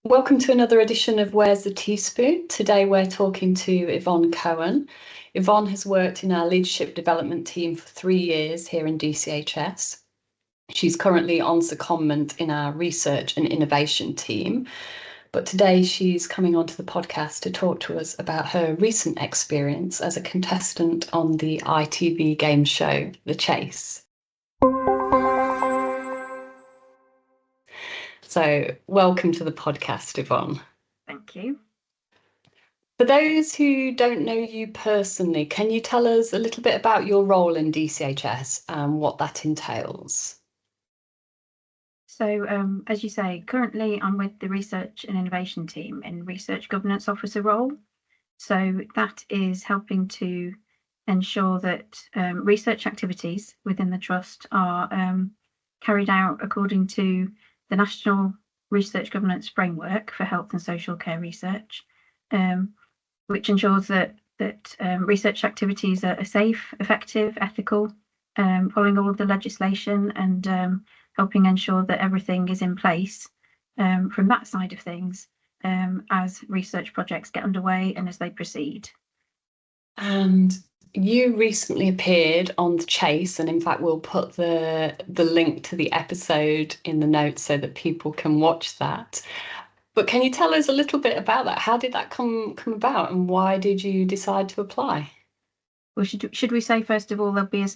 Welcome to another edition of Where's the Teaspoon? Today we're talking to Yvonne Cohen. Yvonne has worked in our leadership development team for 3 years here in DCHS. She's currently on secondment in our research and innovation team, but today she's coming onto the podcast to talk to us about her recent experience as a contestant on the ITV game show, The Chase. So, welcome to the podcast, Yvonne. Thank you. For those who don't know you personally, can you tell us a little bit about your role in DCHS and what that entails? So, as you say, currently I'm with the research and innovation team in research governance officer role. So that is helping to ensure that research activities within the trust are carried out according to the National Research Governance Framework for Health and Social Care Research, which ensures that research activities are safe, effective, ethical, following all of the legislation and helping ensure that everything is in place from that side of things as research projects get underway and as they proceed. And you recently appeared on The Chase, and in fact we'll put the link to the episode in the notes so that people can watch that. But can you tell us a little bit about that? How did that come about, and why did you decide to apply? Well, should we say first of all there'll be put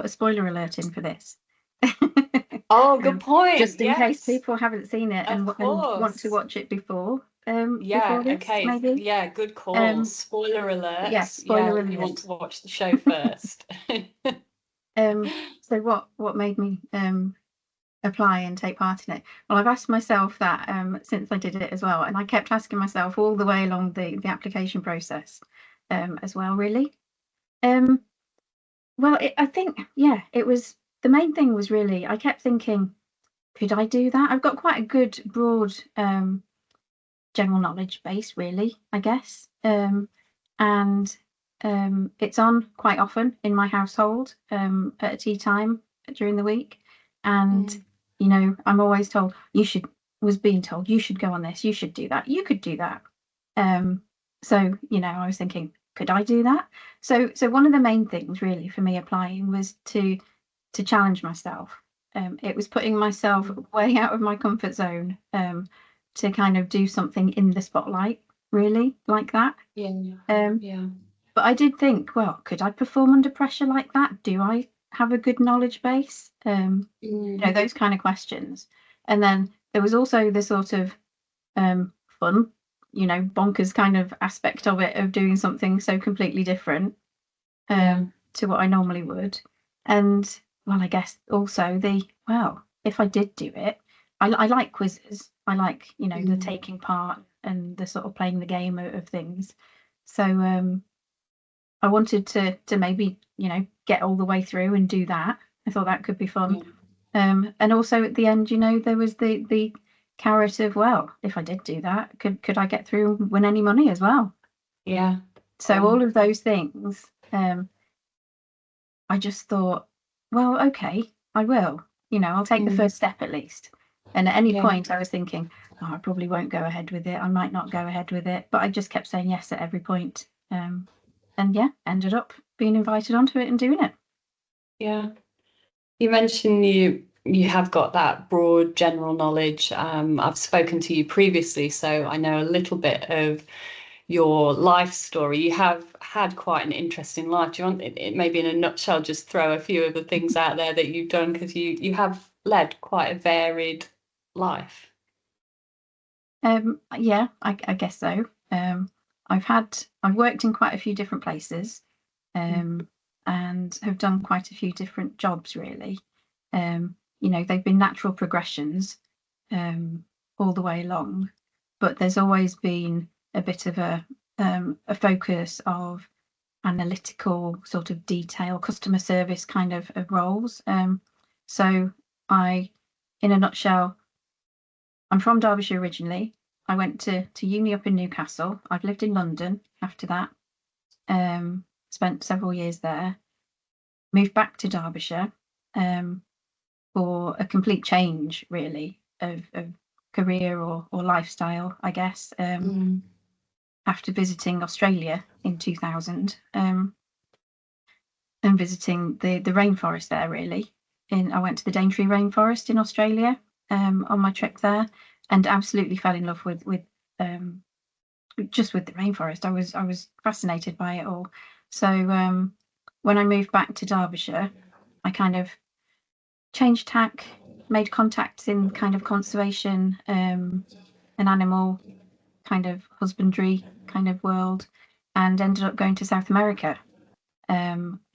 a spoiler alert in for this? Oh, good point. Just in case people haven't seen it and want to watch it before. Yeah, before this, okay. maybe. Yeah, good call. Spoiler alert. Yes, spoiler alert. You want to watch the show first. So what made me apply and take part in it? Well, I've asked myself that since I did it as well, and I kept asking myself all the way along the application process as well, really. Well, I think, yeah, it was, the main thing was really, I kept thinking, could I do that? I've got quite a good broad general knowledge base, really, I guess. And it's on quite often in my household at a tea time during the week. And, you know, I'm always told, was being told, you should go on this, you should do that, you could do that. So, you know, I was thinking, could I do that? So one of the main things really for me applying was to challenge myself. It was putting myself way out of my comfort zone to kind of do something in the spotlight, really, like that. Yeah. But I did think, well, could I perform under pressure like that? Do I have a good knowledge base? You know, those kind of questions. And then there was also the sort of fun, you know, bonkers kind of aspect of it, of doing something so completely different to what I normally would. And well, I guess also if I did do it, I like quizzes. I like, you know, the taking part and the sort of playing the game of things. So I wanted to maybe, you know, get all the way through and do that. I thought that could be fun. And also at the end, you know, there was the carrot of, well, if I did do that, could I get through and win any money as well? Yeah. So all of those things, I just thought, well, okay, I will. You know, I'll take the first step at least. And at any point I was thinking, oh, I probably won't go ahead with it. I might not go ahead with it. But I just kept saying yes at every point. And yeah, ended up being invited onto it and doing it. Yeah. You mentioned you have got that broad general knowledge. I've spoken to you previously, so I know a little bit of your life story. You have had quite an interesting life. Do you want it maybe in a nutshell, just throw a few of the things out there that you've done, because you have led quite a varied life. Yeah, I guess so. I've worked in quite a few different places and have done quite a few different jobs, really. You know, they've been natural progressions all the way along, but there's always been a bit of a focus of analytical sort of detail, customer service kind of roles. So in a nutshell, I'm from Derbyshire originally. I went to uni up in Newcastle. I've lived in London after that. Spent several years there. Moved back to Derbyshire for a complete change, really, of career or lifestyle, I guess. After visiting Australia in 2000, and visiting the rainforest there, really. I went to the Daintree rainforest in Australia on my trip there, and absolutely fell in love with just with the rainforest. I was fascinated by it all. So when I moved back to Derbyshire, I kind of changed tack, made contacts in kind of conservation and animal kind of husbandry kind of world, and ended up going to South America,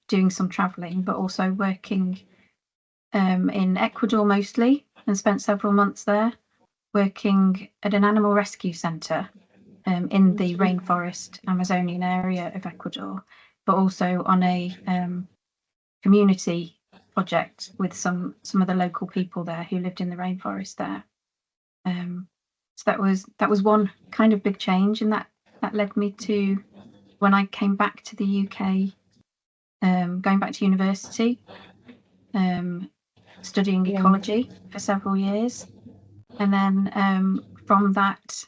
doing some traveling, but also working in Ecuador mostly, and spent several months there working at an animal rescue centre in the rainforest Amazonian area of Ecuador, but also on a community project with some of the local people there who lived in the rainforest there. So that was one kind of big change, and that led me to, when I came back to the UK, going back to university, studying ecology for several years, and then from that,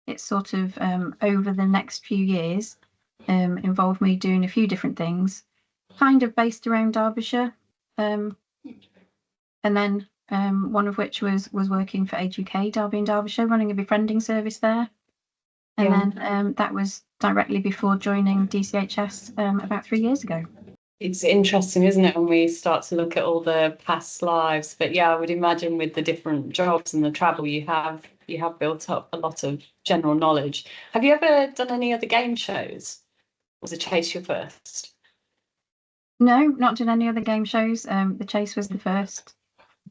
it sort of over the next few years involved me doing a few different things, kind of based around Derbyshire, and then one of which was working for Age UK, Derby and Derbyshire, running a befriending service there. And then that was directly before joining DCHS about 3 years ago. It's interesting, isn't it, when we start to look at all the past lives? But yeah, I would imagine with the different jobs and the travel you have built up a lot of general knowledge. Have you ever done any other game shows? Was The Chase your first? No, not done any other game shows. The Chase was the first.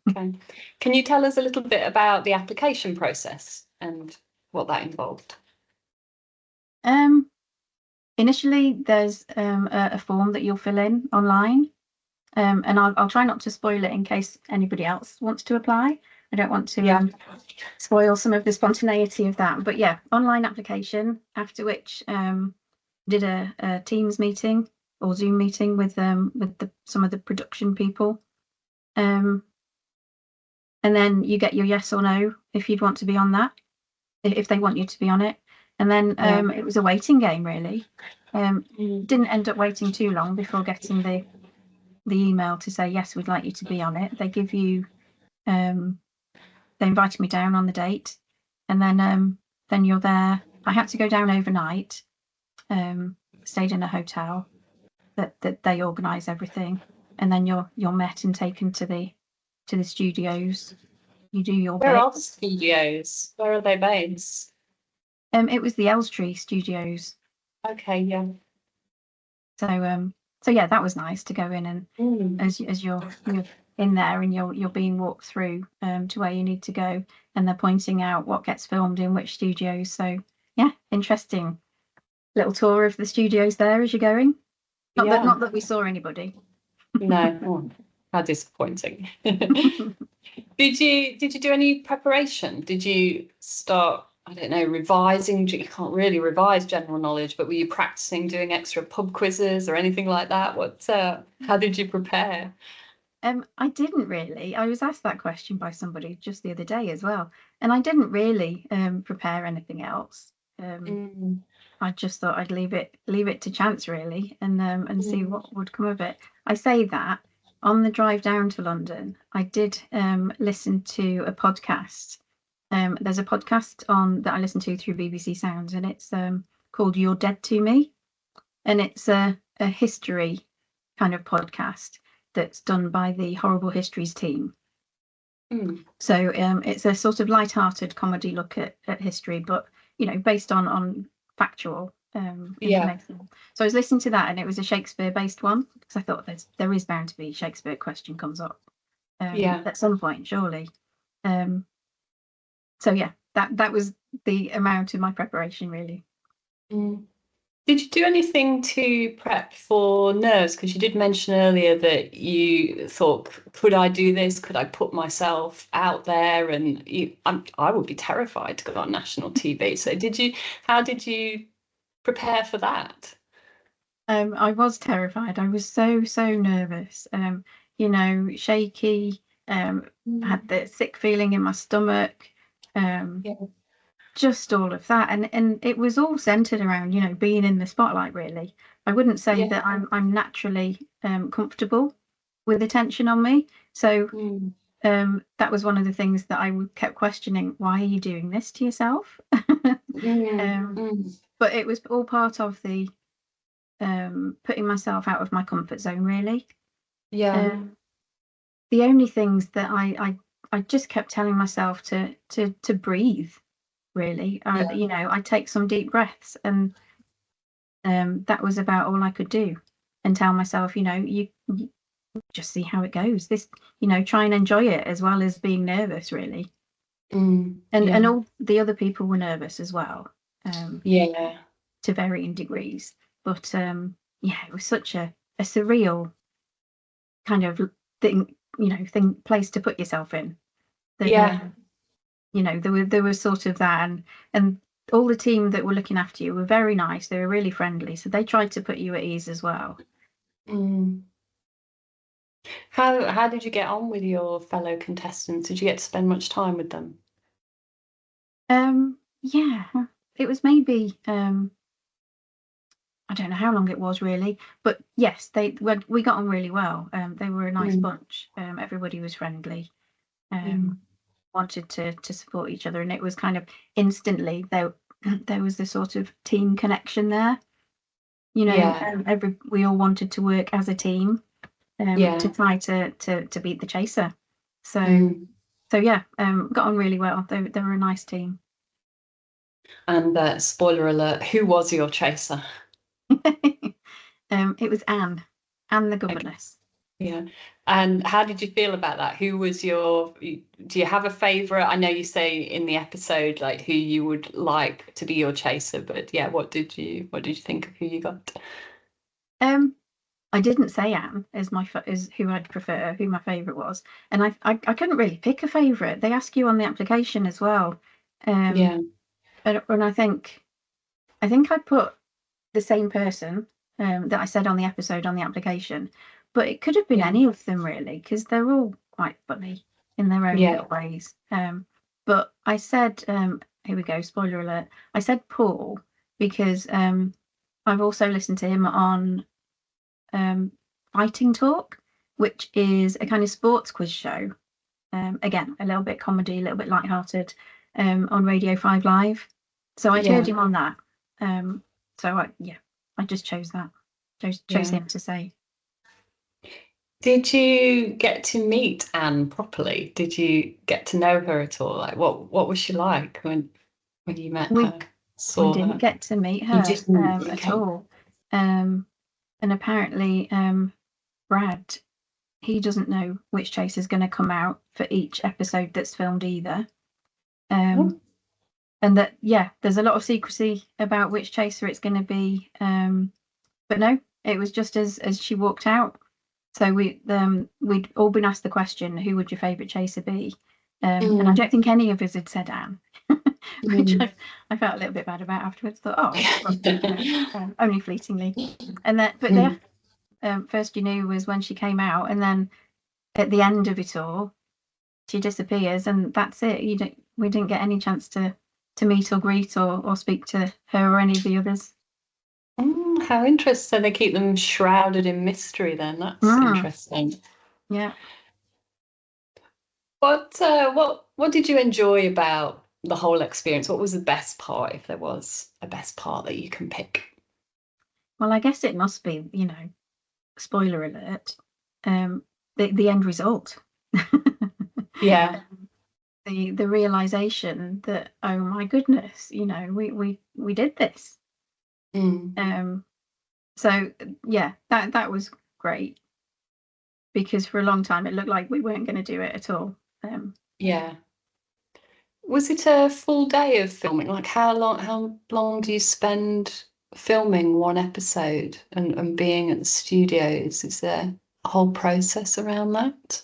Okay. Can you tell us a little bit about the application process and what that involved? Initially, there's a form that you'll fill in online, and I'll try not to spoil it in case anybody else wants to apply. I don't want to spoil some of the spontaneity of that. But yeah, online application, after which did a Teams meeting or Zoom meeting with some of the production people. And then you get your yes or no if you'd want to be on that, if they want you to be on it. And then it was a waiting game, really. Didn't end up waiting too long before getting the email to say, yes, we'd like you to be on it. They give you, they invited me down on the date, and then you're there. I had to go down overnight, stayed in a hotel that they organise everything, and then you're met and taken to the studios. You do your Where bit. are the studios? Where are they based? It was the Elstree Studios. Okay, yeah. So yeah, that was nice to go in, and as you're in there and you're being walked through to where you need to go, and they're pointing out what gets filmed in which studios. So yeah, interesting little tour of the studios there as you're going. Not that we saw anybody. No, oh, how disappointing. Did you do any preparation? Did you start, I don't know, revising? You can't really revise general knowledge, but were you practicing doing extra pub quizzes or anything like that? How did you prepare? I didn't really. I was asked that question by somebody just the other day as well, and I didn't really prepare anything else. I just thought I'd leave it to chance, really, and see what would come of it. I say that on the drive down to London, I did listen to a podcast. There's a podcast that I listen to through BBC Sounds, and it's called You're Dead to Me, and it's a history kind of podcast that's done by the Horrible Histories team. So it's a sort of light-hearted comedy look at history, but based on factual information. So I was listening to that, and it was a Shakespeare-based one, because I thought there is bound to be Shakespeare question comes up at some point, surely. So yeah, that was the amount of my preparation, really. Did you do anything to prep for nerves? Because you did mention earlier that you thought, could I do this? Could I put myself out there? And I would be terrified to go on national TV. So how did you prepare for that? I was terrified. I was so nervous. Shaky. Had the sick feeling in my stomach. Just all of that, and it was all centered around, being in the spotlight. Really, I wouldn't say that I'm naturally comfortable with attention on me. So that was one of the things that I kept questioning. Why are you doing this to yourself? But it was all part of the putting myself out of my comfort zone, really. The only things that I just kept telling myself to breathe, really. I take some deep breaths, and that was about all I could do, and tell myself, you just see how it goes. This, try and enjoy it as well as being nervous, really. And all the other people were nervous as well, to varying degrees. But it was such a surreal kind of thing, place to put yourself in. That, there was sort of that, and all the team that were looking after you were very nice. They were really friendly, so they tried to put you at ease as well. How did you get on with your fellow contestants? Did you get to spend much time with them? Yeah, it was maybe I don't know how long it was really, but yes, we got on really well. They were a nice bunch. Everybody was friendly. Wanted to support each other, and it was kind of instantly there was this sort of team connection there. We all wanted to work as a team to try to beat the chaser. So got on really well. They were a nice team. And spoiler alert, who was your chaser? It was Anne the governess. Yeah. And how did you feel about that? Who was do you have a favourite? I know you say in the episode like who you would like to be your chaser, but what did you think of who you got? I didn't say Anne as who I'd prefer, who my favourite was, and I couldn't really pick a favourite. They ask you on the application as well. And I think I put the same person that I said on the episode on the application, but it could have been any of them really, because they're all quite funny in their own little ways. But I said, here we go, spoiler alert. I said Paul because I've also listened to him on Fighting Talk, which is a kind of sports quiz show. Again, a little bit comedy, a little bit lighthearted, on Radio 5 Live. So I'd heard him on that. So I just chose that. Chose him to say. Did you get to meet Anne properly? Did you get to know her at all? Like, what was she like when you met her? We didn't get to meet her at all. And apparently, Brad, he doesn't know which chaser is going to come out for each episode that's filmed either. And that, there's a lot of secrecy about which chaser it's going to be. But no, it was just as she walked out. So we'd all been asked the question, who would your favourite chaser be? And I don't think any of us had said Anne, which I felt a little bit bad about afterwards. Thought, only fleetingly. And then, but first you knew was when she came out, and then at the end of it all, she disappears, and that's it. We didn't get any chance to meet or greet or speak to her or any of the others. How interesting. So they keep them shrouded in mystery then. That's interesting. Yeah. What did you enjoy about the whole experience? What was the best part, if there was a best part that you can pick? Well, I guess it must be, spoiler alert, the end result. The realization that, oh my goodness, we did this. So that was great, because for a long time it looked like we weren't going to do it at all. Was it a full day of filming? Like how long do you spend filming one episode and being at the studios? Is there a whole process around that?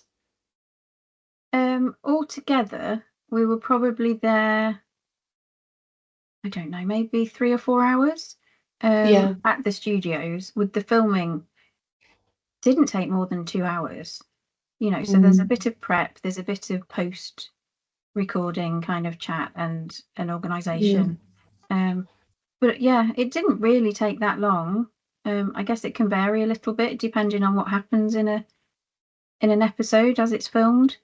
Altogether, we were probably there, I don't know, maybe 3 or 4 hours at the studios. With the filming, didn't take more than 2 hours, so there's a bit of prep, there's a bit of post recording kind of chat and an organisation. But yeah, it didn't really take that long. I guess it can vary a little bit depending on what happens in an episode as it's filmed.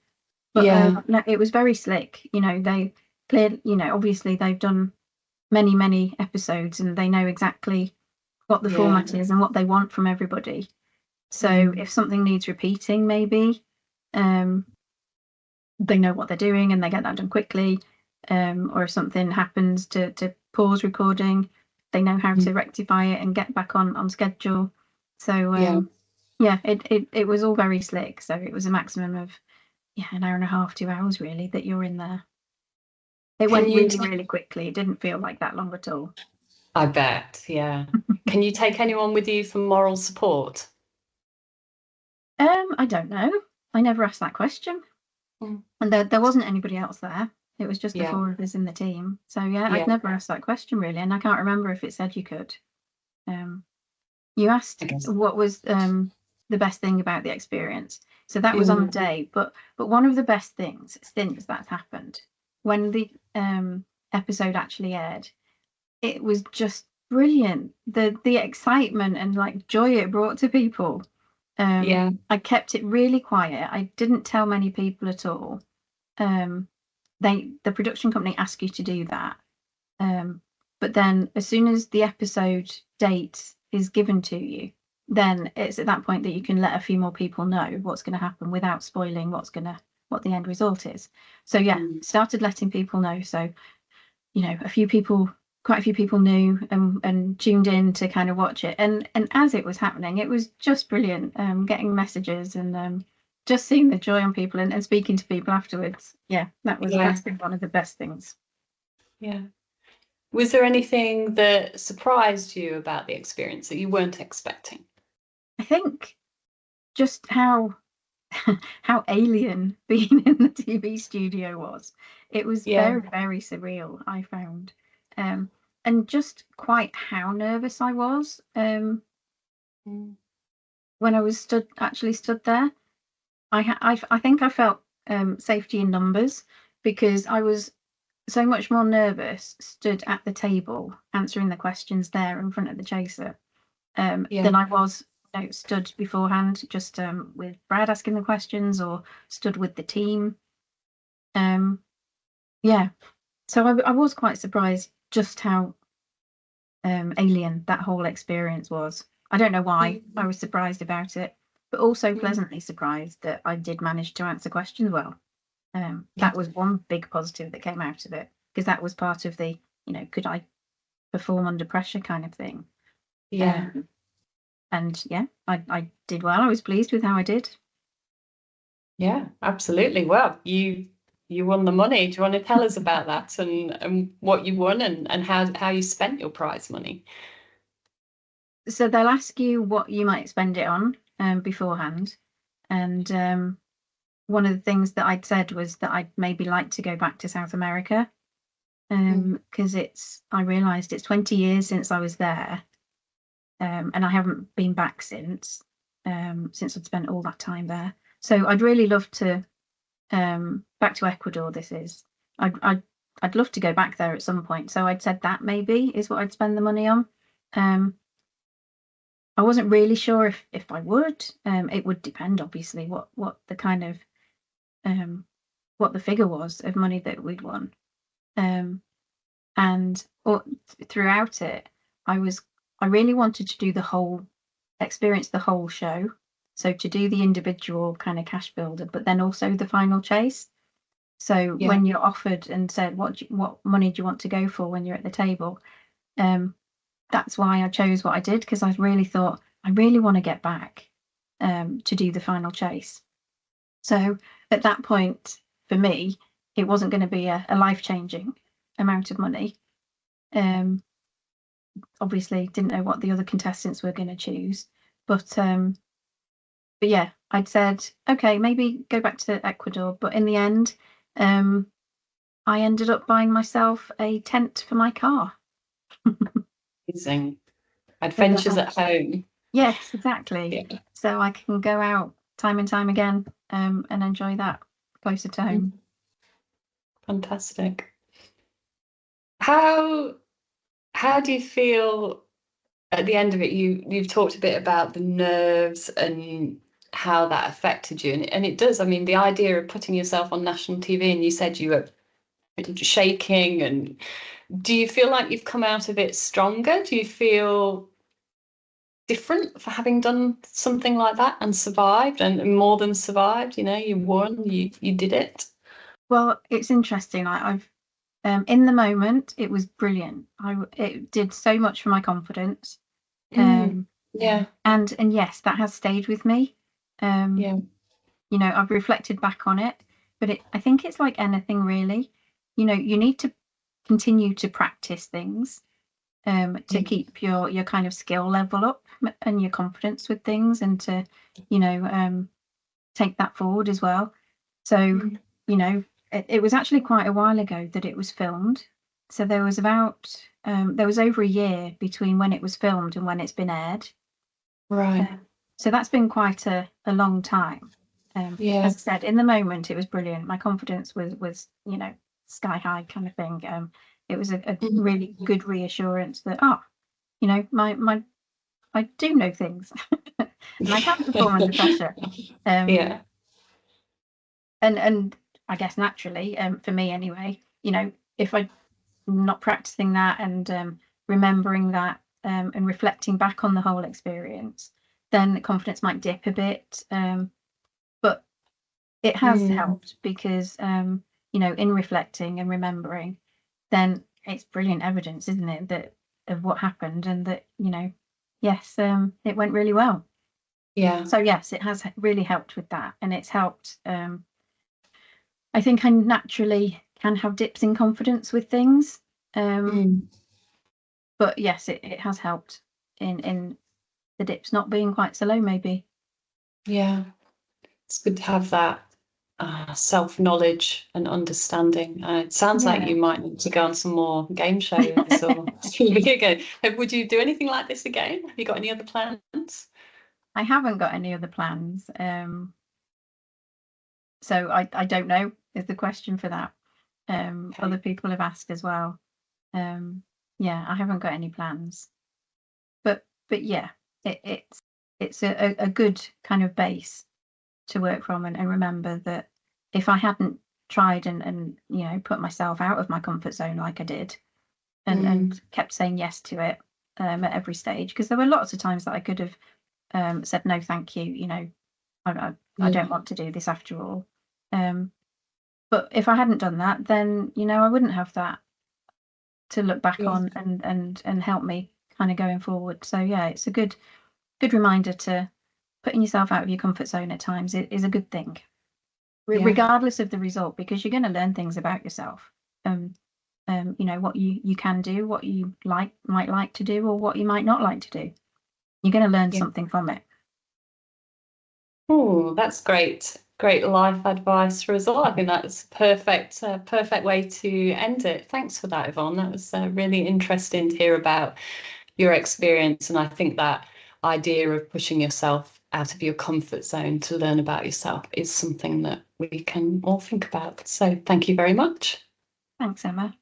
But no, it was very slick. They clearly, obviously they've done many episodes and they know exactly what the format is and what they want from everybody. So if something needs repeating, maybe they know what they're doing and they get that done quickly. Or if something happens to pause recording, they know how to rectify it and get back on schedule. So it was all very slick. So it was a maximum of an hour and a half, 2 hours really that you're in there. It went really quickly. It didn't feel like that long at all. I bet, yeah. Can you take anyone with you for moral support? I don't know. I never asked that question. And there wasn't anybody else there. It was just the four of us in the team. So I'd never asked that question really, and I can't remember if it said you could. You asked what was the best thing about the experience. So that was on the day, but one of the best things since that's happened, when the episode actually aired, it was just brilliant. The excitement and like joy it brought to people. I kept it really quiet. I didn't tell many people at all. The production company asked you to do that. But then as soon as the episode date is given to you, then it's at that point that you can let a few more people know what's going to happen without spoiling what the end result is. So started letting people know. So, quite a few people knew and tuned in to kind of watch it. And as it was happening, it was just brilliant, getting messages and just seeing the joy on people and speaking to people afterwards. That's been one of the best things. Yeah. Was there anything that surprised you about the experience that you weren't expecting? I think just how alien being in the TV studio was. It was very, very surreal, I found. And just quite how nervous I was when I was stood there. I think I felt safety in numbers because I was so much more nervous stood at the table answering the questions there in front of the chaser than I was stood beforehand just with Brad asking the questions or stood with the team. So I was quite surprised just how alien that whole experience was. I don't know why I was surprised about it, but also pleasantly surprised that I did manage to answer questions well. That was one big positive that came out of it, because that was part of the, could I perform under pressure kind of thing. And I did well. I was pleased with how I did. Yeah, absolutely. Well, you won the money. Do you want to tell us about that and what you won and how you spent your prize money? So they'll ask you what you might spend it on beforehand. And one of the things that I'd said was that I'd maybe like to go back to South America because I realised it's 20 years since I was there. And I haven't been back since I'd spent all that time there. So I'd really love to back to Ecuador. This is I'd love to go back there at some point. So I'd said that maybe is what I'd spend the money on. I wasn't really sure if I would. It would depend, obviously, what the kind of what the figure was of money that we'd won. And throughout it, I really wanted to do the whole experience, the whole show. So to do the individual kind of cash builder, but then also the final chase. So when you're offered and said, what money do you want to go for when you're at the table? That's why I chose what I did, because I really thought, I really want to get back to do the final chase. So at that point, for me, it wasn't going to be a life-changing amount of money. Obviously, didn't know what the other contestants were going to choose. But yeah, I'd said, okay, maybe go back to Ecuador. But in the end, I ended up buying myself a tent for my car. Amazing. Adventures at home. Yes, exactly. Yeah. So I can go out time and time again and enjoy that closer to home. Fantastic. How do you feel at the end of it? You've talked a bit about the nerves and how that affected you, and it does. I mean, the idea of putting yourself on national TV, and you said you were shaking, and do you feel like you've come out of it stronger? Do you feel different for having done something like that and survived, and more than survived? You won, you did it. Well, it's interesting. I've in the moment, it was brilliant. It did so much for my confidence. Yeah. And yes, that has stayed with me. Yeah. I've reflected back on it, but I think it's like anything really. You need to continue to practice things to keep your kind of skill level up and your confidence with things, and to take that forward as well. So it was actually quite a while ago that it was filmed. So there was over a year between when it was filmed and when it's been aired. Right. So that's been quite a long time. Yeah. As I said, in the moment, it was brilliant. My confidence was sky high kind of thing. It was a really good reassurance that, my I do know things and I can perform under pressure. Yeah. And I guess naturally, for me anyway, if I'm not practicing that and remembering that and reflecting back on the whole experience, then the confidence might dip a bit. But it has helped because, in reflecting and remembering, then it's brilliant evidence, isn't it, that of what happened, and that, yes, it went really well. Yeah. So yes, it has really helped with that, and it's helped. I think I naturally can have dips in confidence with things, but yes, it has helped in the dips not being quite so low, maybe. Yeah. It's good to have that self-knowledge and understanding. It sounds like you might need to go on some more game shows or TV again. Would you do anything like this again? Have you got any other plans? I haven't got any other plans. So I don't know is the question for that. Okay. Other people have asked as well. Yeah, I haven't got any plans. But yeah, it's a good kind of base to work from, and remember that if I hadn't tried and put myself out of my comfort zone like I did, and kept saying yes to it at every stage, because there were lots of times that I could have said no, thank you. I don't want to do this after all. But if I hadn't done that, then I wouldn't have that to look back on and help me kind of going forward. So yeah, it's a good reminder to putting yourself out of your comfort zone at times is a good thing, regardless of the result, because you're going to learn things about yourself. What you can do, what you might like to do, or what you might not like to do. You're going to learn something from it. Oh, that's great. Great life advice for us all. I think that's perfect way to end it. Thanks for that, Yvonne. That was really interesting to hear about your experience. And I think that idea of pushing yourself out of your comfort zone to learn about yourself is something that we can all think about. So thank you very much. Thanks, Emma.